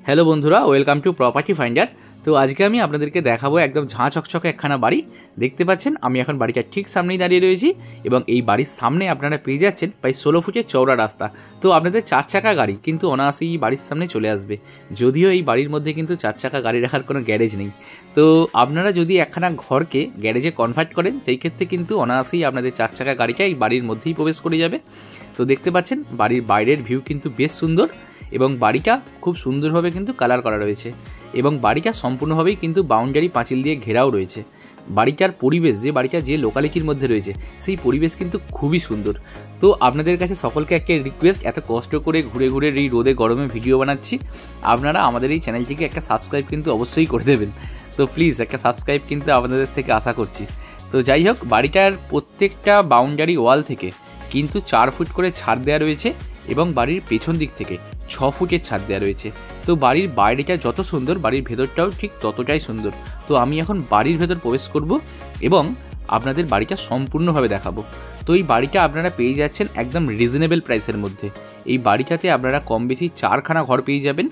Hello বন্ধুরা, welcome to property finder. তো আজকে আমি আপনাদেরকে দেখাবো একদম ঝাঁ চকচকে একখানা বাড়ি। দেখতে পাচ্ছেন আমি এখন বাড়িটার ঠিক সামনেই দাঁড়িয়ে রয়েছি এবং এই বাড়ির সামনে আপনারা পেয়ে যাচ্ছেন প্রায় 16 ফুটের চওড়া রাস্তা। তো আপনাদের 4 চাকা গাড়ি কিন্তু অনায়াসেই বাড়ির সামনে চলে আসবে। যদিও এই বাড়ির মধ্যে কিন্তু 4 চাকা গাড়ি রাখার কোনো গ্যারেজ নেই। তো আপনারা যদি একখানা ঘরকে গ্যারেজে কনভার্ট করেন সেই ক্ষেত্রে কিন্তু অনায়াসেই আপনাদের 4 চাকা গাড়িটা এই বাড়ির মধ্যেই প্রবেশ করে যাবে। তো দেখতে পাচ্ছেন বাড়ির বাইরের ভিউ কিন্তু বেশ সুন্দর এবং বাড়িটা খুব সুন্দরভাবে কিন্তু কালার করা রয়েছে এবং বাড়িটা সম্পূর্ণভাবেই কিন্তু বাউন্ডারি পাঁচিল দিয়ে ঘেরাও রয়েছে। বাড়িটার পরিবেশ, যে বাড়িটা যে লোকালিটির মধ্যে রয়েছে সেই পরিবেশ কিন্তু খুবই সুন্দর। তো আপনাদের কাছে সকলকে একটা রিকোয়েস্ট, এত কষ্ট করে ঘুরে ঘুরে এই রোদে গরমে ভিডিও বানাচ্ছি, আপনারা আমাদের এই চ্যানেলটিকে একটা সাবস্ক্রাইব কিন্তু অবশ্যই করে দেবেন। তো প্লিজ একটা সাবস্ক্রাইব কিন্তু আপনাদের থেকে আশা করছি। তো যাই হোক, বাড়িটার প্রত্যেকটা বাউন্ডারি ওয়াল থেকে কিন্তু 4 ফুট করে ছাড় দেওয়া রয়েছে এবং বাড়ির পেছন দিক থেকে 6 ফুটের ছাদ দেওয়া রয়েছে। তো বাড়ির বাইরেটা যত সুন্দর, বাড়ির ভেতরটাও ঠিক ততটাই সুন্দর। তো আমি এখন বাড়ির ভেতর প্রবেশ করব এবং আপনাদের বাড়িটা সম্পূর্ণভাবে দেখাবো। তো এই বাড়িটা আপনারা পেয়ে যাচ্ছেন একদম রিজনেবল প্রাইসের মধ্যে। এই বাড়িটাতে আপনারা কম বেশি 4খানা ঘর পেয়ে যাবেন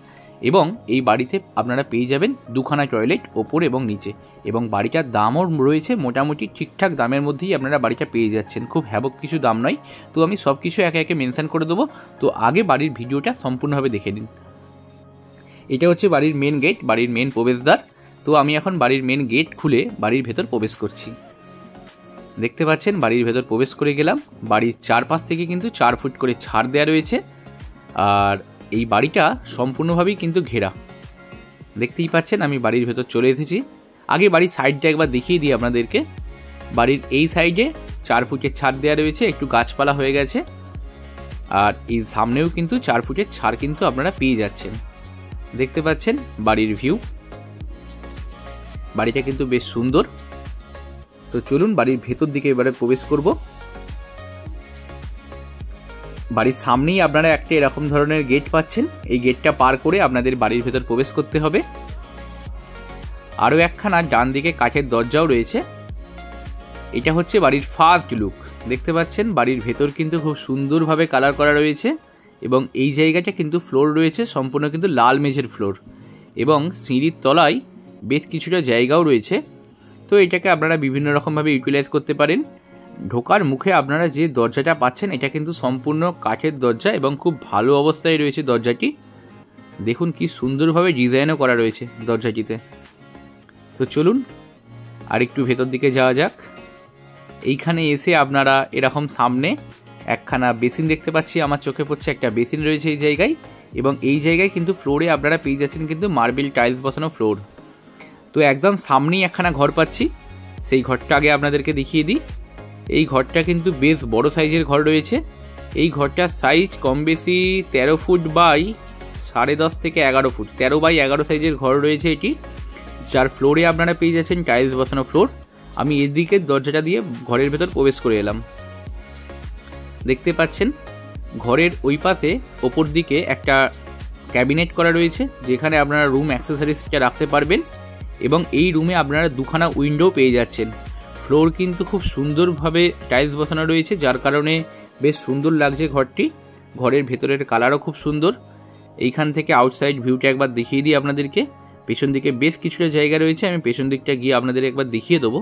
এবং এই বাড়িতে আপনারা পেয়ে যাবেন 2খানা টয়লেট ওপর এবং নিচে, এবং বাড়িটার দামও রয়েছে মোটামুটি ঠিকঠাক দামের মধ্যেই আপনারা বাড়িটা পেয়ে যাচ্ছেন, খুব হ্যাবক কিছু দাম নয়। তো আমি সব কিছু একে একে মেনশন করে দেবো। তো আগে বাড়ির ভিডিওটা সম্পূর্ণভাবে দেখে নিন। এটা হচ্ছে বাড়ির মেন গেট, বাড়ির মেন প্রবেশদ্বার। তো আমি এখন বাড়ির মেন গেট খুলে বাড়ির ভেতর প্রবেশ করছি। দেখতে পাচ্ছেন বাড়ির ভেতর প্রবেশ করে গেলাম। বাড়ির চারপাশ থেকে কিন্তু 4 ফুট করে ছাড় দেওয়া রয়েছে আর এই বাড়িটা সম্পূর্ণভাবেই কিন্তু ঘেরা। দেখতেই পাচ্ছেন আমি বাড়ির ভেতর চলে এসেছি। আগে বাড়ির সাইডটা একবার দেখিয়ে দিই আপনাদেরকে। বাড়ির এই সাইডে 4 ফুটের ছাড় দেওয়া রয়েছে, একটু গাছপালা হয়ে গেছে, আর এই সামনেও কিন্তু 4 ফুটের ছাড় কিন্তু আপনারা পেয়ে যাচ্ছেন। দেখতে পাচ্ছেন বাড়ির ভিউ, বাড়িটা কিন্তু বেশ সুন্দর। তো চলুন বাড়ির ভেতর দিকে এবারে প্রবেশ করব। বাড়ির সামনেই আপনারা একটা এরকম ধরনের গেট পাচ্ছেন। এই গেটটা পার করে আপনাদের বাড়ির ভেতর প্রবেশ করতে হবে। আরও একখানা ডান দিকে কাঠের দরজাও রয়েছে। এটা হচ্ছে বাড়ির ফার্স্ট লুক। দেখতে পাচ্ছেন বাড়ির ভেতর কিন্তু খুব সুন্দরভাবে কালার করা রয়েছে এবং এই জায়গাটা কিন্তু ফ্লোর রয়েছে সম্পূর্ণ কিন্তু লাল মেঝের ফ্লোর এবং সিঁড়ির তলায় বেশ কিছুটা জায়গাও রয়েছে। তো এটাকে আপনারা বিভিন্ন রকমভাবে ইউটিলাইজ করতে পারেন। ঢোকার মুখে আপনারা যে দরজাটা পাচ্ছেন এটা কিন্তু সম্পূর্ণ কাঠের দরজা এবং খুব ভালো অবস্থায় রয়েছে দরজাটি। দেখুন কি সুন্দরভাবে ডিজাইনও করা রয়েছে দরজাটিতে। তো চলুন আর একটু ভেতর দিকে যাওয়া যাক। এইখানে এসে আপনারা এরকম সামনে একখানা বেসিন দেখতে পাচ্ছি, আমার চোখে পড়ছে একটা বেসিন রয়েছে এই জায়গায়, এবং এই জায়গায় কিন্তু ফ্লোরে আপনারা পেয়ে যাচ্ছেন কিন্তু মার্বেল টাইলস বসানো ফ্লোর। তো একদম সামনেই একখানা ঘর পাচ্ছি, সেই ঘরটা আগে আপনাদেরকে দেখিয়ে দিই। এই ঘরটা কিন্তু বেশ বড় সাইজের ঘর রয়েছে। এই ঘরটার সাইজ কম বেশি 13 ফুট বাই 10.5 থেকে 11 ফুট, 13 বাই 11 সাইজের ঘর রয়েছে এটি, যার ফ্লোরে আপনারা পেয়ে যাচ্ছেন টাইলস বসানো ফ্লোর। আমি এদিকের দরজাটা দিয়ে ঘরের ভেতর প্রবেশ করে এলাম। দেখতে পাচ্ছেন ঘরের ওই পাশে ওপর দিকে একটা ক্যাবিনেট করা রয়েছে যেখানে আপনারা রুম অ্যাক্সেসরিজটা রাখতে পারবেন এবং এই রুমে আপনারা 2খানা উইন্ডো পেয়ে যাচ্ছেন। ফ্লোর কিন্তু খুব সুন্দরভাবে টাইলস বসানো রয়েছে, যার কারণে বেশ সুন্দর লাগছে ঘরটি। ঘরের ভেতরের কালারও খুব সুন্দর। এইখান থেকে আউটসাইড ভিউটা একবার দেখিয়ে দিই আপনাদেরকে। পেছন দিকে বেশ কিছুটা জায়গা রয়েছে, আমি পেছন দিকটা গিয়ে আপনাদের একবার দেখিয়ে দেবো।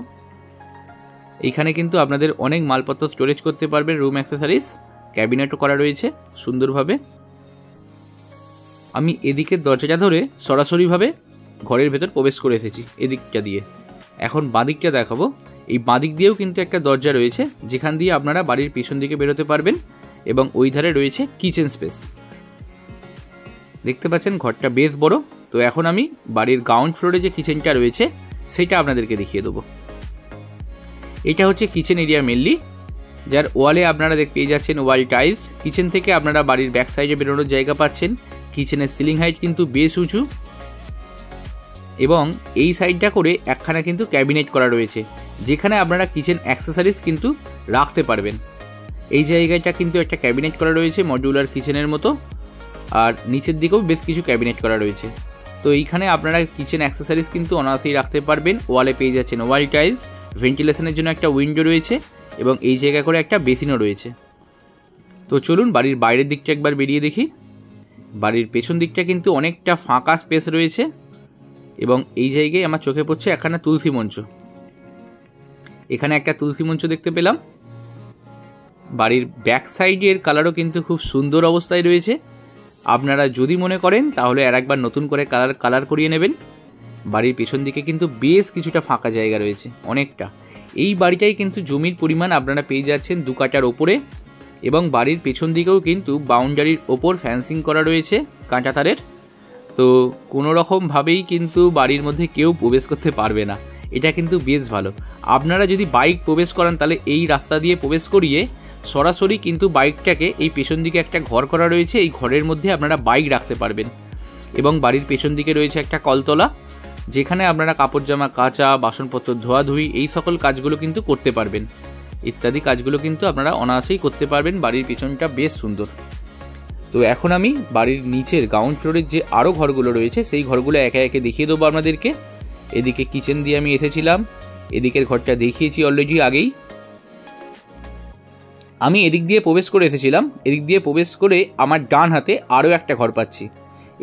এইখানে কিন্তু আপনাদের অনেক মালপত্র স্টোরেজ করতে পারবেন, রুম অ্যাক্সেসরিজ, ক্যাবিনেটও করা রয়েছে সুন্দরভাবে। আমি এদিকের দরজাটা ধরে সরাসরিভাবে ঘরের ভেতর প্রবেশ করে এসেছি এদিকটা দিয়ে। এখন বাঁদিকটা দেখাবো। এই বাঁদিক দিয়েও কিন্তু একটা দরজা রয়েছে যেখান দিয়ে আপনারা বাড়ির পেছন দিকে বেরোতে পারবেন এবং ওই ধারে রয়েছে কিচেন স্পেস। দেখতে পাচ্ছেন ঘরটা বেশ বড়। তো এখন আমি বাড়ির গ্রাউন্ড ফ্লোরে যে কিচেনটা রয়েছে সেটা আপনাদেরকে দেখিয়ে দেবো। এটা হচ্ছে কিচেন এরিয়া মেনলি, যার ওয়ালে আপনারা পেয়ে যাচ্ছেন ওয়াল টাইলস। কিচেন থেকে আপনারা বাড়ির ব্যাক সাইডে বেরোনোর জায়গা পাচ্ছেন। কিচেনের সিলিং হাইট কিন্তু বেশ উঁচু এবং এই সাইডটা করে একখানা কিন্তু ক্যাবিনেট করা রয়েছে যেখানে আপনারা কিচেন অ্যাক্সেসরিজ কিন্তু রাখতে পারবেন। এই জায়গাটা কিন্তু একটা ক্যাবিনেট করা রয়েছে মডিউলার কিচেনের মতো, আর নিচের দিকেও বেশ কিছু ক্যাবিনেট করা রয়েছে। তো এইখানে আপনারা কিচেন অ্যাক্সেসরিজ কিন্তু অনায়াসেই রাখতে পারবেন। ওয়ালে পেয়ে যাচ্ছেন ওয়াল টাইলস, ভেন্টিলেশনের জন্য একটা উইন্ডো রয়েছে এবং এই জায়গা করে একটা বেসিনও রয়েছে। তো চলুন বাড়ির বাইরের দিকটা একবার বেরিয়ে দেখি। বাড়ির পেছন দিকটা কিন্তু অনেকটা ফাঁকা স্পেস রয়েছে এবং এই জায়গায় আমার চোখে পড়ছে একখানা তুলসী মঞ্চ। এখানে একটা তুলসী মঞ্চ দেখতে পেলাম। বাড়ির ব্যাক সাইডের কালারও কিন্তু খুব সুন্দর অবস্থায় রয়েছে। আপনারা যদি মনে করেন তাহলে আর একবার নতুন করে কালার করিয়ে নেবেন। বাড়ির পেছন দিকে কিন্তু বেশ কিছুটা ফাঁকা জায়গা রয়েছে, অনেকটা। এই বাড়িটাই কিন্তু জমির পরিমাণ আপনারা পেয়ে যাচ্ছেন 2 কাঠার ওপরে এবং বাড়ির পেছন দিকেও কিন্তু বাউন্ডারির ওপর ফ্যান্সিং করা রয়েছে কাঁটা তারের। তো কোনো রকমভাবেই কিন্তু বাড়ির মধ্যে কেউ প্রবেশ করতে পারবে না, এটা কিন্তু বেশ ভালো। আপনারা যদি বাইক প্রবেশ করান তাহলে এই রাস্তা দিয়ে প্রবেশ করিয়ে সরাসরি কিন্তু বাইকটাকে এই পেছন দিকে একটা ঘর করা রয়েছে, এই ঘরের মধ্যে আপনারা বাইক রাখতে পারবেন। এবং বাড়ির পেছন দিকে রয়েছে একটা কলতলা, যেখানে আপনারা কাপড় জামা কাচা, বাসনপত্র ধোয়াধুয়ি এই সকল কাজগুলো কিন্তু করতে পারবেন। ইত্যাদি কাজগুলো কিন্তু আপনারা অনায়াসেই করতে পারবেন। বাড়ির পেছনটা বেশ সুন্দর। তো এখন আমি বাড়ির নিচের গ্রাউন্ড ফ্লোরের যে আরও ঘরগুলো রয়েছে সেই ঘরগুলো একে একে দেখিয়ে দেবো আপনাদেরকে। এদিকে কিচেন দিয়ে আমি এসেছিলাম, এদিকের ঘরটা দেখিয়েছি অলরেডি আগেই। আমি এদিক দিয়ে প্রবেশ করে এসেছিলাম, এদিক দিয়ে প্রবেশ করে আমার ডান হাতে আরও একটা ঘর পাচ্ছি।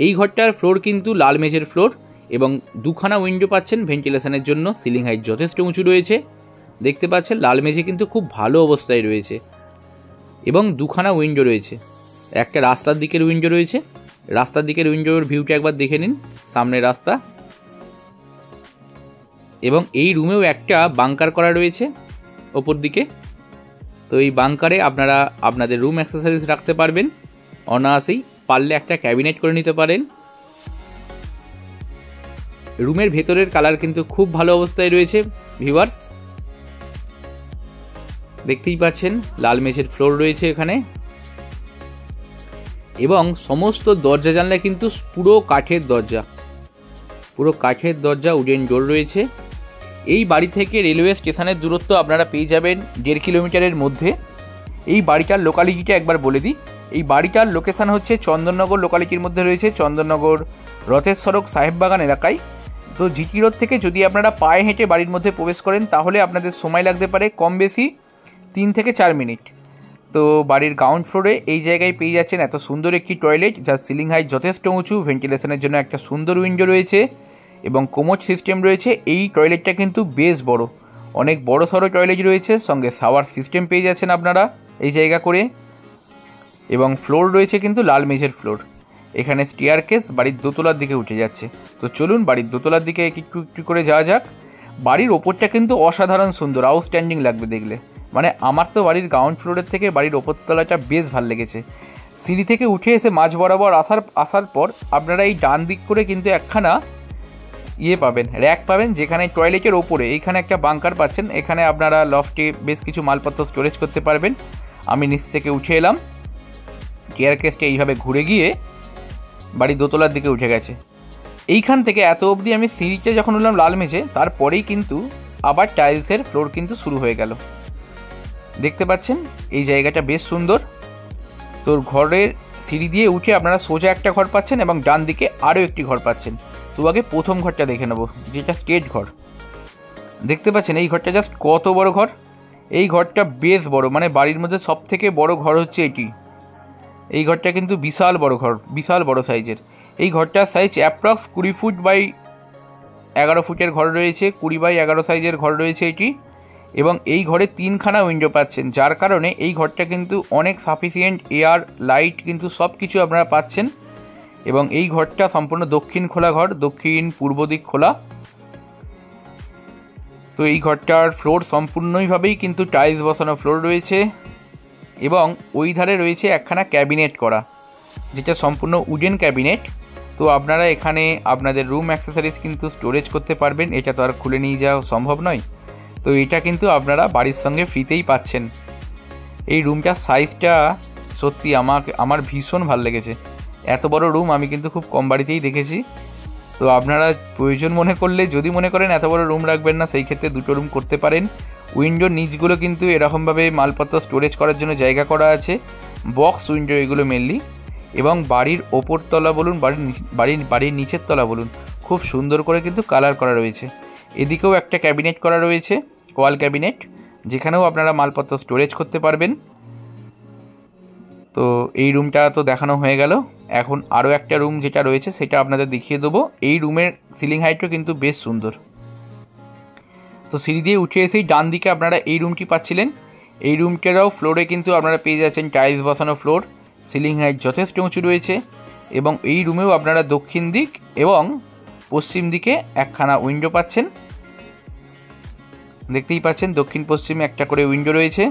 এই ঘরটার ফ্লোর কিন্তু লাল মেঝের ফ্লোর এবং 2খানা উইন্ডো পাচ্ছেন ভেন্টিলেশনের জন্য। সিলিং হাইট যথেষ্ট উঁচু রয়েছে, দেখতে পাচ্ছেন। লাল মেঝে কিন্তু খুব ভালো অবস্থায় রয়েছে এবং 2খানা উইন্ডো রয়েছে। একটা রাস্তার দিকের উইন্ডো রয়েছে, রাস্তার দিকের উইন্ডোর ভিউটা একবার দেখে নিন, সামনে রাস্তা। এবং এই রুমেও একটা বাংকার করা রয়েছে ওপর দিকে। তো এই বাংকারে আপনারা আপনাদের রুম অ্যাক্সেসরিজ রাখতে পারবেন অনায়াসেই, পারলে একটা ক্যাবিনেট করে নিতে পারেন। রুমের ভেতরের কালার কিন্তু খুব ভালো অবস্থায় রয়েছে ভিউয়ার্স, দেখতেই পাচ্ছেন। লাল মেঝের ফ্লোর রয়েছে এখানে এবং সমস্ত দরজা জানলা কিন্তু পুরো কাঠের দরজা, উডেন ডোর রয়েছে। এই বাড়ি থেকে রেলওয়ে স্টেশনের দূরত্ব আপনারা পেয়ে যাবেন 1.5 কিলোমিটারের মধ্যে। এই বাড়িটার লোকালিটিটা একবার বলে দিই। এই বাড়িটার লোকেশান হচ্ছে চন্দননগর লোকালিটির মধ্যে রয়েছে, চন্দননগর রথের সড়ক সাহেববাগান এলাকায়। তো জিটি রোড থেকে যদি আপনারা পায়ে হেঁটে বাড়ির মধ্যে প্রবেশ করেন তাহলে আপনাদের সময় লাগতে পারে কম বেশি 3 থেকে 4 মিনিট। তো বাড়ির গ্রাউন্ড ফ্লোরে এই জায়গায় পেয়ে যাচ্ছেন এত সুন্দর একটি টয়লেট, যার সিলিং হাইট যথেষ্ট উঁচু, ভেন্টিলেশনের জন্য একটা সুন্দর উইন্ডো রয়েছে এবং কোমোড সিস্টেম রয়েছে। এই টয়লেটটা কিন্তু বেশ বড়, অনেক বড় সড়ো টয়লেট রয়েছে, সঙ্গে শাওয়ার সিস্টেম পেয়ে যাচ্ছেন আপনারা এই জায়গা করে। এবং ফ্লোর রয়েছে কিন্তু লাল মেঝের ফ্লোর। এখানে স্টেয়ারকেস বাড়ির দোতলার দিকে উঠে যাচ্ছে। তো চলুন বাড়ির দোতলার দিকে একটু একটু করে যাওয়া যাক। বাড়ির ওপরটা কিন্তু অসাধারণ সুন্দর, আউটস্ট্যান্ডিং লাগবে দেখলে। মানে আমার তো বাড়ির গ্রাউন্ড ফ্লোরের থেকে বাড়ির ওপরতলাটা বেশ ভালো লেগেছে। সিঁড়ি থেকে উঠে এসে মাঝ বরাবর আসার পর আপনারা এই ডান দিক করে কিন্তু একখানা পাবেন, র্যাক পাবেন, যেখানে টয়লেটের ওপরে এইখানে একটা বাংকার পাচ্ছেন। এখানে আপনারা লফটে বেশ কিছু মালপত্র স্টোরেজ করতে পারবেন। আমি নিচ থেকে উঠে এলাম, স্টেয়ারকেসটা এইভাবে ঘুরে গিয়ে বাড়ির দোতলার দিকে উঠে গেছে। এইখান থেকে এত অবধি আমি সিঁড়িতে যখন উঠলাম লাল মেঝে, তারপরেই কিন্তু আবার টাইলসের ফ্লোর কিন্তু শুরু হয়ে গেল। দেখতে পাচ্ছেন এই জায়গাটা বেশ সুন্দর। তোর ঘরের সিঁড়ি দিয়ে উঠে আপনারা সোজা একটা ঘর পাচ্ছেন এবং ডান দিকে আরও একটি ঘর পাচ্ছেন। তো আগে প্রথম ঘরটা দেখে নেব, যেটা স্টেজ ঘর। দেখতে পাচ্ছেন এই ঘরটা জাস্ট কত বড় ঘর। এই ঘরটা বেশ বড়, মানে বাড়ির মধ্যে সব থেকে বড় ঘর হচ্ছে এটি। এই ঘরটা কিন্তু বিশাল বড় ঘর, বিশাল বড় সাইজের। এই ঘরটার সাইজ অ্যাপ্রক্স 20 ফুট বাই 11 ফুটের ঘর রয়েছে, 20 বাই 11 সাইজের ঘর রয়েছে এটি। এবং এই ঘরে 3খানা উইন্ডো পাচ্ছেন, যার কারণে এই ঘরটা কিন্তু অনেক সাফিসিয়েন্ট এয়ার, লাইট কিন্তু সব কিছু আপনারা পাচ্ছেন। এবং এই ঘরটা সম্পূর্ণ দক্ষিণ খোলা ঘর, দক্ষিণ পূর্ব দিক খোলা। তো এই ঘরটার ফ্লোর সম্পূর্ণইভাবেই কিন্তু টাইলস বসানো ফ্লোর রয়েছে এবং ওই ধারে রয়েছে একখানা ক্যাবিনেট করা, যেটা সম্পূর্ণ উডেন ক্যাবিনেট। তো আপনারা এখানে আপনাদের রুম অ্যাক্সেসরিজ কিন্তু স্টোরেজ করতে পারবেন, এটা তো আর খুলে নিয়ে যাওয়া সম্ভব নয়। তো এটা কিন্তু আপনারা বাড়ির সঙ্গে ফ্রিতেই পাচ্ছেন। এই রুমটার সাইজটা সত্যি আমার ভীষণ ভালো লেগেছে। এত বড় রুম আমি কিন্তু খুব কম বাড়িতেই দেখেছি। তো আপনারা প্রয়োজন মনে করলে, যদি মনে করেন এত বড় রুম রাখবেন না, সেই ক্ষেত্রে 2টো রুম করতে পারেন। উইন্ডোর নিচগুলো কিন্তু এরকমভাবে মালপত্র স্টোরেজ করার জন্য জায়গা করা আছে, বক্স উইন্ডো এগুলো মেনলি। এবং বাড়ির ওপর তলা বলুন, বাড়ির নিচের তলা বলুন, খুব সুন্দর করে কিন্তু কালার করা রয়েছে। এদিকেও একটা ক্যাবিনেট করা রয়েছে, ওয়াল ক্যাবিনেট, যেখানেও আপনারা মালপত্র স্টোরেজ করতে পারবেন। তো এই রুমটা তো দেখানো হয়ে গেল, এখন আরও একটা রুম যেটা রয়েছে সেটা আপনাদের দেখিয়ে দেবো। এই রুমের সিলিং হাইটও কিন্তু বেশ সুন্দর। তো সিঁড়ি দিয়ে উঠে এসেই ডান দিকে আপনারা এই রুমটি পাচ্ছিলেন। এই রুমটারও ফ্লোরে কিন্তু আপনারা পেয়ে যাচ্ছেন টাইলস বসানো ফ্লোর, সিলিং হাইট যথেষ্ট উঁচু রয়েছে এবং এই রুমেও আপনারা দক্ষিণ দিক এবং পশ্চিম দিকে একখানা উইন্ডো পাচ্ছেন। দেখতেই পাচ্ছেন দক্ষিণ পশ্চিমে একটা করে উইন্ডো রয়েছে।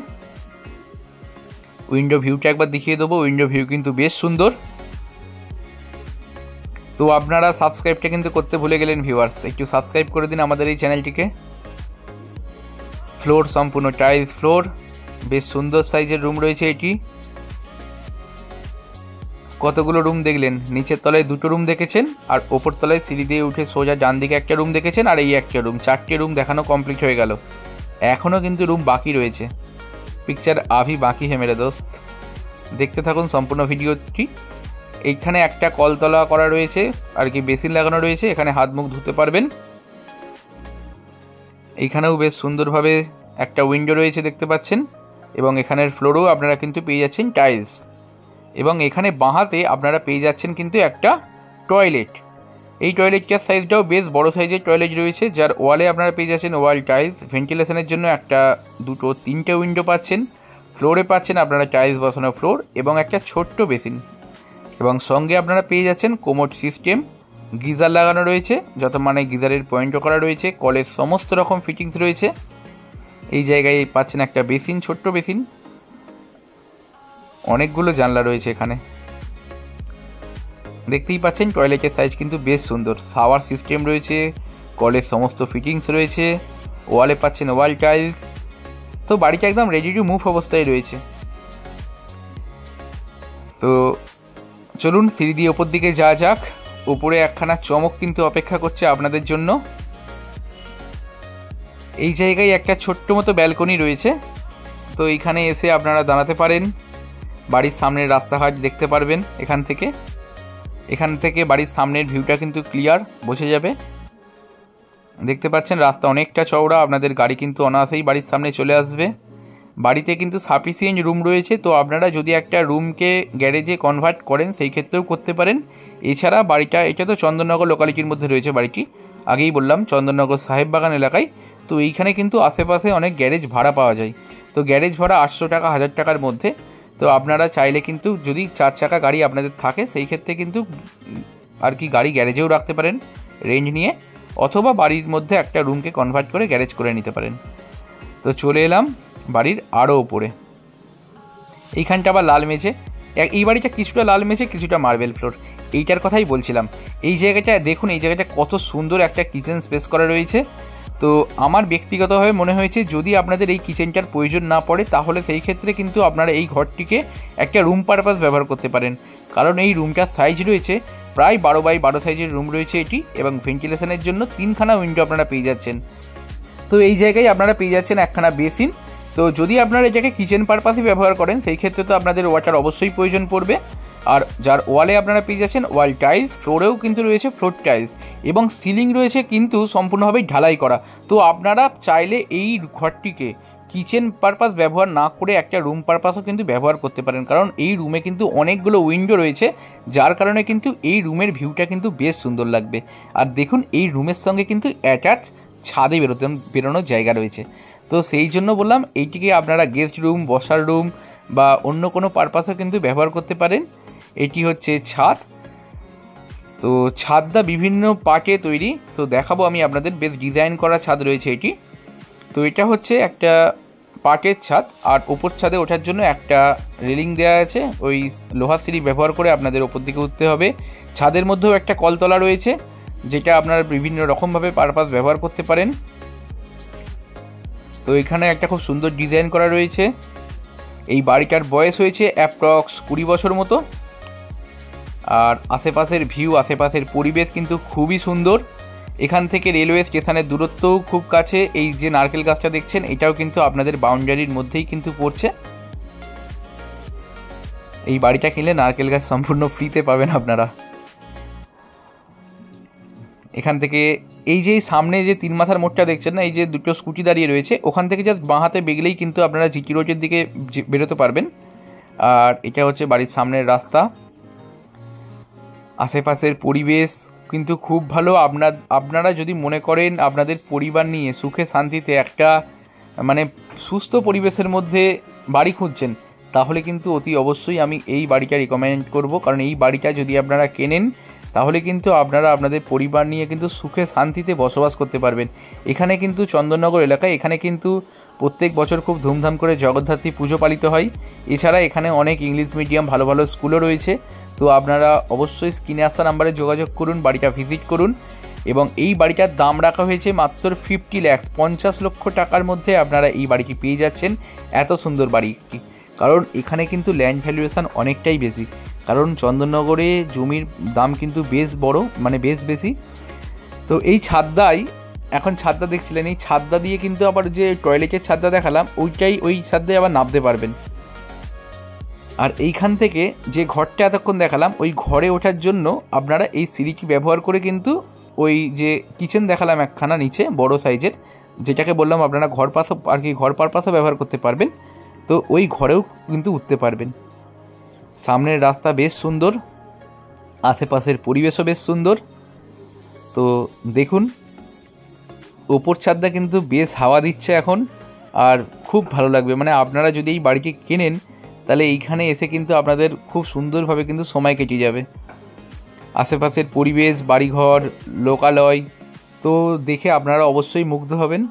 উইন্ডো ভিউটা একবার দেখিয়ে দেবো, উইন্ডো ভিউ কিন্তু বেশ সুন্দর। তো আপনারা সাবস্ক্রাইবটা কিন্তু করতে ভুলে গেলেন ভিউয়ার্স, একটু সাবস্ক্রাইব করে দিন আমাদের এই চ্যানেলটিকে। ফ্লোর সম্পূর্ণ টাইলস ফ্লোর, বেশ সুন্দর সাইজের রুম রয়েছে এটি। কতগুলো রুম দেখলেন, নিচের তলায় দুটো রুম দেখেছেন আর ওপর তলায় সিঁড়ি দিয়ে উঠে সোজা ডান দিকে একটা রুম দেখেছেন আর এই একটা রুম, 4টে রুম দেখানো কমপ্লিট হয়ে গেল। এখনও কিন্তু রুম বাকি রয়েছে। পিকচার আভি বাকি হে মেরে দোস্ত, দেখতে থাকুন সম্পূর্ণ ভিডিওটি। এইখানে একটা কলতলা করা রয়েছে আর কি, বেসিন লাগানো রয়েছে, এখানে হাত মুখ ধুতে পারবেন। এইখানেও বেশ সুন্দরভাবে একটা উইন্ডো রয়েছে দেখতে পাচ্ছেন এবং এখানের ফ্লোরেও আপনারা কিন্তু পেয়ে যাচ্ছেন টাইলস এবং এখানে বাঁহাতে আপনারা পেয়ে যাচ্ছেন কিন্তু একটা টয়লেট। এই টয়লেটটার সাইজটাও বেশ বড় সাইজের টয়লেট রয়েছে, যার ওয়ালে আপনারা পেয়ে যাচ্ছেন ওয়াল টাইলস, ভেন্টিলেশনের জন্য একটা, দুটো, তিনটে উইন্ডো পাচ্ছেন। ফ্লোরে পাচ্ছেন আপনারা টাইলস বসানো ফ্লোর এবং একটা ছোট্ট বেসিন এবং সঙ্গে আপনারা পেয়ে যাচ্ছেন কোমোড সিস্টেম, গিজার লাগানো রয়েছে, যত মানে গিজারের পয়েন্টও করা রয়েছে, কলের সমস্ত রকম ফিটিংস রয়েছে। এই জায়গায় পাচ্ছেন একটা বেসিন, ছোট্ট বেসিন, অনেকগুলো জানলা রয়েছে এখানে। দেখতেই পাচ্ছেন টয়লেটের সাইজ কিন্তু বেশ সুন্দর, শাওয়ার সিস্টেম রয়েছে, কলের সমস্ত ফিটিংস রয়েছে, ওয়ালে পাচ্ছেন ওয়াল টাইলস। তো বাড়িটা একদম রেডি টু মুভ অবস্থায় রয়েছে। তো চলুন সিঁড়ি দিয়ে ওপর দিকে যাওয়া যাক। উপরে একখানা চমক কিন্তু অপেক্ষা করছে আপনাদের জন্য। এই জায়গায় একটা ছোট্ট মতো ব্যালকনি রয়েছে, তো এইখানে এসে আপনারা দাঁড়াতে পারেন, বাড়ির সামনের রাস্তাঘাট দেখতে পারবেন। এখান থেকে বাড়ির সামনের ভিউটা কিন্তু ক্লিয়ার বোঝা যাবে। দেখতে পাচ্ছেন রাস্তা অনেকটা চওড়া, আপনাদের গাড়ি কিন্তু অনায়াসেই বাড়ির সামনে চলে আসবে। বাড়িতে কিন্তু সাফিসিয়েন্ট রুম রয়েছে, তো আপনারা যদি একটা রুমকে গ্যারেজে কনভার্ট করেন সেই ক্ষেত্রেও করতে পারেন। এছাড়া বাড়িটা, এটা তো চন্দননগর লোকালিটির মধ্যে রয়েছে বাড়িটি, আগেই বললাম চন্দননগর সাহেববাগান এলাকায়। তো এইখানে কিন্তু আশেপাশে অনেক গ্যারেজ ভাড়া পাওয়া যায়, তো গ্যারেজ ভাড়া 800 টাকা 1000 টাকার মধ্যে। তো আপনারা চাইলে কিন্তু যদি 4 চাকা গাড়ি আপনাদের থাকে সেই ক্ষেত্রে কিন্তু আর কি গাড়ি গ্যারেজেও রাখতে পারেন রেন্ট নিয়ে, অথবা বাড়ির মধ্যে একটা রুমকে কনভার্ট করে গ্যারেজ করে নিতে পারেন। তো চলে এলাম বাড়ির আরও উপরে। এইখানটা আবার লাল মেঝে, এই বাড়িটা কিছুটা লাল মেঝে কিছুটা মার্বেল ফ্লোর। এইটার কথাই বলছিলাম, এই জায়গাটা দেখুন, এই জায়গাটা কত সুন্দর একটা কিচেন স্পেস করা রয়েছে। তো আমার ব্যক্তিগতভাবে মনে হয়েছে যদি আপনাদের এই কিচেনটার প্রয়োজন না পড়ে তাহলে সেই ক্ষেত্রে কিন্তু আপনারা এই ঘরটিকে একটা রুম পারপাস ব্যবহার করতে পারেন, কারণ এই রুমটার সাইজ রয়েছে প্রায় 12x12 সাইজের রুম রয়েছে এটি এবং ভেন্টিলেশনের জন্য 3খানা উইন্ডো আপনারা পেয়ে যাচ্ছেন। তো এই জায়গায় আপনারা পেয়ে যাচ্ছেন একখানা বেসিন। তো যদি আপনারা এটাকে কিচেন পারপাসই ব্যবহার করেন সেই ক্ষেত্রে তো আপনাদের ওয়াটার অবশ্যই প্রয়োজন পড়বে। আর যার ওয়ালে আপনারা পেয়ে যাচ্ছেন ওয়াল টাইলস, ফ্লোরেও কিন্তু রয়েছে ফ্লোর টাইলস এবং সিলিং রয়েছে কিন্তু সম্পূর্ণভাবে ঢালাই করা। তো আপনারা চাইলে এই ঘরটিকে কিচেন পারপাস ব্যবহার না করে একটা রুম পারপাসও কিন্তু ব্যবহার করতে পারেন, কারণ এই রুমে কিন্তু অনেকগুলো উইন্ডো রয়েছে, যার কারণে কিন্তু এই রুমের ভিউটা কিন্তু বেশ সুন্দর লাগবে। আর দেখুন এই রুমের সঙ্গে কিন্তু অ্যাটাচ ছাদে বেরোনোর জায়গা রয়েছে। তো সেই জন্য বললাম এইটিকে আপনারা গেস্ট রুম, বসার রুম বা অন্য কোনো পারপাসও কিন্তু ব্যবহার করতে পারেন। এটি হচ্ছে ছাদ। তো ছাদটা বিভিন্ন পার্টে তৈরি, তো দেখাবো আমি আপনাদের, বেশ ডিজাইন করা ছাদ রয়েছে এটি। তো এটা হচ্ছে একটা পার্টের ছাদ আর ওপর ছাদে ওঠার জন্য একটা রেলিং দেওয়া আছে, ওই লোহার সিঁড়ি ব্যবহার করে আপনাদের ওপর দিকে উঠতে হবে। ছাদের মধ্যেও একটা কলতলা রয়েছে যেটা আপনারা বিভিন্ন রকমভাবে পারপাস ব্যবহার করতে পারেন। তো এখানে একটা খুব সুন্দর ডিজাইন করা রয়েছে। এই বাড়িটার বয়স হয়েছে অ্যাপ্রক্স 20 বছর মতো। আর আশেপাশের ভিউ, আশেপাশের পরিবেশ কিন্তু খুবই সুন্দর। এখান থেকে রেলওয়ে স্টেশনের দূরত্বও খুব কাছে। এই যে নারকেল গাছটা দেখছেন এটাও কিন্তু আপনাদের বাউন্ডারির মধ্যেই কিন্তু পড়ছে। এই বাড়িটা কিনলে নারকেল গাছ সম্পূর্ণ ফ্রিতে পাবেন আপনারা। এখান থেকে এই যে সামনে যে 3 মাথার মোড়টা দেখছেন না, এই যে দুটো স্কুটি দাঁড়িয়ে রয়েছে, ওখান থেকে জাস্ট বাঁ হাতে বেগলেই কিন্তু আপনারা জিটি রোডের দিকে বেরোতে পারবেন। আর এটা হচ্ছে বাড়ির সামনের রাস্তা। আশেপাশের পরিবেশ কিন্তু খুব ভালো। আপনারা যদি মনে করেন আপনাদের পরিবার নিয়ে সুখে শান্তিতে একটা মানে সুস্থ পরিবেশের মধ্যে বাড়ি খুঁজছেন, তাহলে কিন্তু অতি অবশ্যই আমি এই বাড়িটা রিকমেন্ড করব। কারণ এই বাড়িটা যদি আপনারা কেনেন, তাহলে কিন্তু আপনারা আপনাদের পরিবার নিয়ে কিন্তু সুখে শান্তিতে বসবাস করতে পারবেন। এখানে কিন্তু চন্দননগর এলাকায় এখানে কিন্তু প্রত্যেক বছর খুব ধুমধাম করে জগদ্ধাত্রী পুজো পালিত হয়। এছাড়া এখানে অনেক ইংলিশ মিডিয়াম ভালো ভালো স্কুলও রয়েছে। তো আপনারা অবশ্যই স্ক্রিনে আসা নাম্বারে যোগাযোগ করুন, বাড়িটা ভিজিট করুন। এবং এই বাড়িটার দাম রাখা হয়েছে মাত্র 50 লাখ, 50 লক্ষ টাকার মধ্যে আপনারা এই বাড়িটি পেয়ে যাচ্ছেন। এত সুন্দর বাড়ি, কারণ এখানে কিন্তু ল্যান্ড ভ্যালুয়েশন অনেকটাই বেশি। কারণ চন্দননগরে জমির দাম কিন্তু বেশ বড়, মানে বেশ বেশি। তো এই ছাদদাই, এখন ছাদদা দেখছিলেন, এই ছাদদা দিয়ে কিন্তু আবার যে টয়লেটের ছাদদা দেখালাম ওই ছাদদায় আবার নামতে পারবেন। আর এইখান থেকে যে ঘরটা এতক্ষণ দেখালাম, ওই ঘরে ওঠার জন্য আপনারা এই সিঁড়িটি ব্যবহার করে কিন্তু ওই যে কিচেন দেখালাম একখানা নিচে বড় সাইজের, যেটাকে বললাম আপনারা ঘর পারপাসও ব্যবহার করতে পারবেন। তো ওই ঘরেও কিন্তু উঠতে পারবেন। সামনের রাস্তা বেশ সুন্দর, আশেপাশের পরিবেশও বেশ সুন্দর। তো দেখুন, ওপর ছাদটা কিন্তু বেশ হাওয়া দিচ্ছে এখন, আর খুব ভালো লাগবে। মানে আপনারা যদি এই বাড়িটি কেনেন, তাহলে এইখানে এসে কিন্তু আপনাদের খুব সুন্দরভাবে কিন্তু সময় কেটে যাবে। আশেপাশের পরিবেশ, বাড়িঘর, লোকালয় তো দেখে আপনারা অবশ্যই মুগ্ধ হবেন।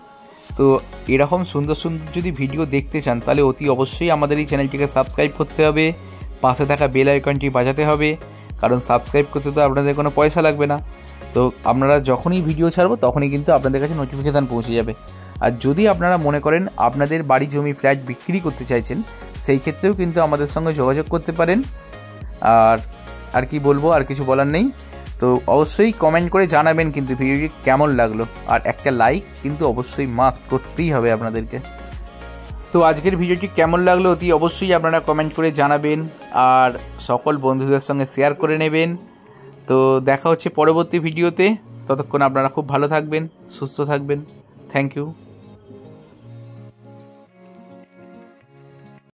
তো এরকম সুন্দর সুন্দর যদি ভিডিও দেখতে চান, তাহলে অতি অবশ্যই আমাদের এই চ্যানেলটিকে সাবস্ক্রাইব করতে হবে, পাশে থাকা বেল আইকনটি বাজাতে হবে। কারণ সাবস্ক্রাইব করতে তো আপনাদের কোনো পয়সা লাগবে না। তো আপনারা যখনই ভিডিও ছাড়বো তখনই কিন্তু আপনাদের কাছে নোটিফিকেশান পৌঁছে যাবে। আর যদি আপনারা মনে করেন আপনাদের বাড়ি, জমি, ফ্ল্যাট বিক্রি করতে চাইছেন, সেই ক্ষেত্রেও কিন্তু আমাদের সঙ্গে যোগাযোগ করতে পারেন। আর কি বলবো, আর কিছু বলার নেই। তো অবশ্যই কমেন্ট করে জানাবেন কিন্তু ভিডিওটি কেমন লাগলো, আর একটা লাইক কিন্তু অবশ্যই মাস্ট করতেই হবে আপনাদেরকে। তো আজকের ভিডিওটি কেমন লাগলো অতি অবশ্যই আপনারা কমেন্ট করে জানাবেন, আর সকল বন্ধুদের সঙ্গে শেয়ার করে নেবেন। তো দেখা হচ্ছে পরবর্তী ভিডিওতে। ততক্ষণ আপনারা খুব ভালো থাকবেন, সুস্থ থাকবেন। Thank you.